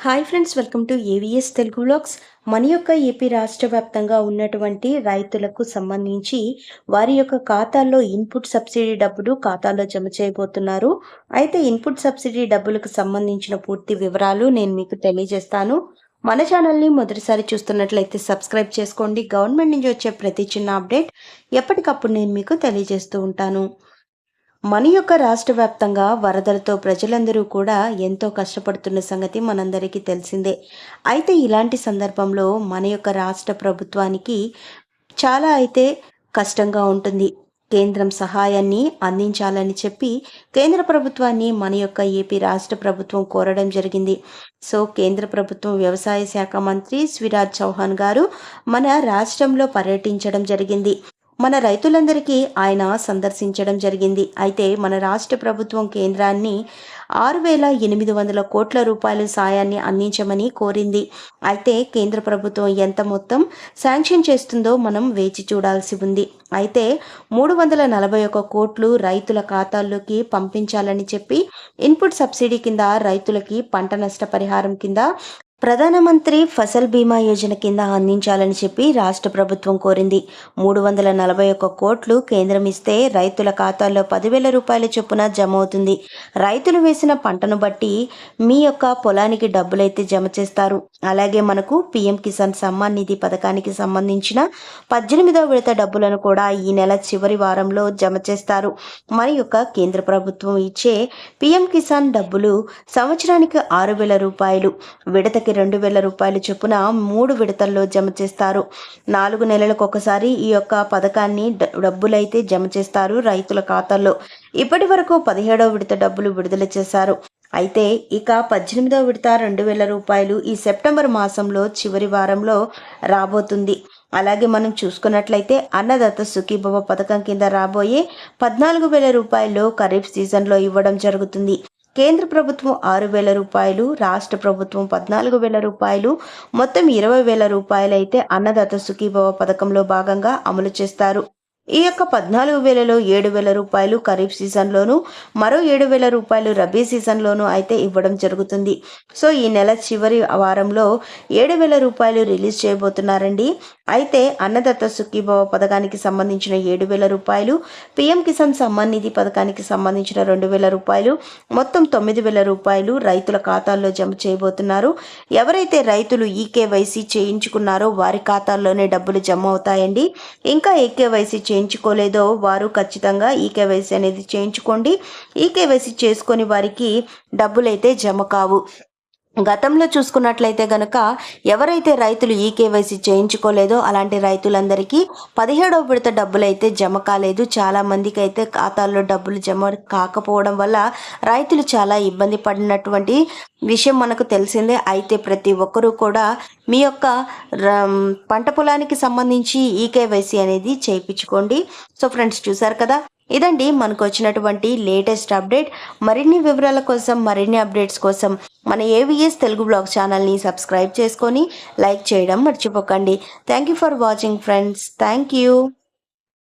Hi friends, welcome to AVS Telugu vlogs. మన యొక్క AP రాష్ట్ర వ్యాప్తంగా ఉన్నటువంటి రైతులకు సంబంధించి వారి యొక్క ఖాతాల్లో ఇన్పుట్ సబ్సిడీ డబ్బులు ఖాతాలో జమ చేయబోతున్నారు. అయితే ఇన్పుట్ సబ్సిడీ డబ్బులకు సంబంధించిన పూర్తి వివరాలు నేను మీకు తెలియజేస్తాను. మన ఛానల్ని మొదటిసారి చూస్తున్నట్లయితే సబ్స్క్రైబ్ చేసుకోండి. గవర్నమెంట్ నుంచి వచ్చే ప్రతి చిన్న అప్డేట్ ఎప్పటికప్పుడు నేను మీకు తెలియజేస్తూ ఉంటాను. మన యొక్క రాష్ట్ర వ్యాప్తంగా వరదలతో ప్రజలందరూ కూడా ఎంతో కష్టపడుతున్న సంగతి మనందరికీ తెలిసిందే. అయితే ఇలాంటి సందర్భంలో మన యొక్క రాష్ట్ర ప్రభుత్వానికి చాలా కష్టంగా ఉంటుంది. కేంద్రం సహాయాన్ని అందించాలని చెప్పి కేంద్ర ప్రభుత్వాన్ని మన యొక్క ఏపీ రాష్ట్ర ప్రభుత్వం కోరడం జరిగింది. సో కేంద్ర ప్రభుత్వం వ్యవసాయ శాఖ మంత్రి శివరాజ్ చౌహాన్ గారు మన రాష్ట్రంలో పర్యటించడం జరిగింది. మన రైతులందరికీ ఆయన సందర్శించడం జరిగింది. అయితే మన రాష్ట్ర ప్రభుత్వం కేంద్రాన్ని 6,800 కోట్ల రూపాయల సాయాన్ని అందించమని కోరింది. అయితే కేంద్ర ప్రభుత్వం ఎంత మొత్తం శాంక్షన్ చేస్తుందో మనం వేచి చూడాల్సి ఉంది. అయితే 341 కోట్లు రైతుల ఖాతాల్లోకి పంపించాలని చెప్పి ఇన్పుట్ సబ్సిడీ కింద రైతులకి పంట నష్ట పరిహారం కింద ప్రధానమంత్రి ఫసల్ బీమా యోజన కింద అందించాలని చెప్పి రాష్ట్ర ప్రభుత్వం కోరింది. 341 కోట్లు కేంద్రం ఇస్తే రైతుల ఖాతాల్లో 10,000 రూపాయల చొప్పున జమ అవుతుంది. రైతులు వేసిన పంటను బట్టి మీ యొక్క పొలానికి డబ్బులైతే జమ చేస్తారు. అలాగే మనకు పీఎం కిసాన్ సమ్మాన్ నిధి పథకానికి సంబంధించిన 18వ విడత డబ్బులను కూడా ఈ నెల చివరి వారంలో జమ చేస్తారు. మన యొక్క కేంద్ర ప్రభుత్వం ఇచ్చే పీఎం కిసాన్ డబ్బులు సంవత్సరానికి 6,000 రూపాయలు, విడతకి 2,000 రూపాయలు చొప్పున 3 విడతల్లో జమ చేస్తారు. 4 నెలలకు ఒకసారి ఈ యొక్క పథకాన్ని డబ్బులైతే జమ చేస్తారు రైతుల ఖాతాల్లో. ఇప్పటి వరకు 17వ విడత డబ్బులు విడుదల చేశారు. అయితే ఇక 18వ విడత 2,000 రూపాయలు ఈ సెప్టెంబర్ మాసంలో చివరి వారంలో రాబోతుంది. అలాగే మనం చూసుకున్నట్లయితే అన్నదాత సుఖీభవ పథకం కింద రాబోయే 14,000 రూపాయలు ఖరీఫ్ సీజన్లో ఇవ్వడం జరుగుతుంది. కేంద్ర ప్రభుత్వం 6,000 రూపాయలు, రాష్ట్ర ప్రభుత్వం 14,000 రూపాయలు, మొత్తం 20,000 రూపాయలు అయితే అన్నదాత సుఖీభవ పథకంలో భాగంగా అమలు చేస్తారు. ఈ యొక్క 14,000లో 7,000 రూపాయలు ఖరీఫ్ సీజన్లోను, మరో 7,000 రూపాయలు రబీ సీజన్లోను అయితే ఇవ్వడం జరుగుతుంది. సో ఈ నెల చివరి వారంలో 7,000 రూపాయలు రిలీజ్ చేయబోతున్నారండి. అయితే అన్నదాత సుఖీభవ పథకానికి సంబంధించిన 7,000 రూపాయలు, పీఎం కిసాన్ సమ్మాన్ నిధి పథకానికి సంబంధించిన 2,000 రూపాయలు, మొత్తం 9,000 రూపాయలు రైతుల ఖాతాల్లో జమ చేయబోతున్నారు. ఎవరైతే రైతులు ఈకేవైసీ చేయించుకున్నారో వారి ఖాతాల్లోనే డబ్బులు జమ అవుతాయండి. ఇంకా ఈకేవైసీ చేయించుకోలేదో వారు ఖచ్చితంగా ఈకేవైసీ అనేది చేయించుకోండి. ఈకేవైసీ చేసుకొని వారికి డబ్బులైతే జమ కావు. గతంలో చూసుకున్నట్లయితే గనక ఎవరైతే రైతులు ఈకేవైసీ చేయించుకోలేదో అలాంటి రైతులందరికీ 17వ విడత డబ్బులు అయితే జమ కాలేదు. చాలా మందికి అయితే ఖాతాల్లో డబ్బులు జమ కాకపోవడం వల్ల రైతులు చాలా ఇబ్బంది పడినటువంటి విషయం మనకు తెలిసిందే. అయితే ప్రతి ఒక్కరూ కూడా మీ యొక్క పంట పొలానికి సంబంధించి ఈకేవైసీ అనేది చేయించుకోండి. సో ఫ్రెండ్స్, చూసారు కదా, ఇదండి మనకు వచ్చినటువంటి లేటెస్ట్ అప్డేట్. మరిన్ని వివరాల కోసం, మరిన్ని అప్డేట్స్ కోసం మన ఏవిఎస్ తెలుగు బ్లాగ్ ఛానల్ని సబ్స్క్రైబ్ చేసుకొని లైక్ చేయడం మర్చిపోకండి. Thank you for watching friends. Thank you.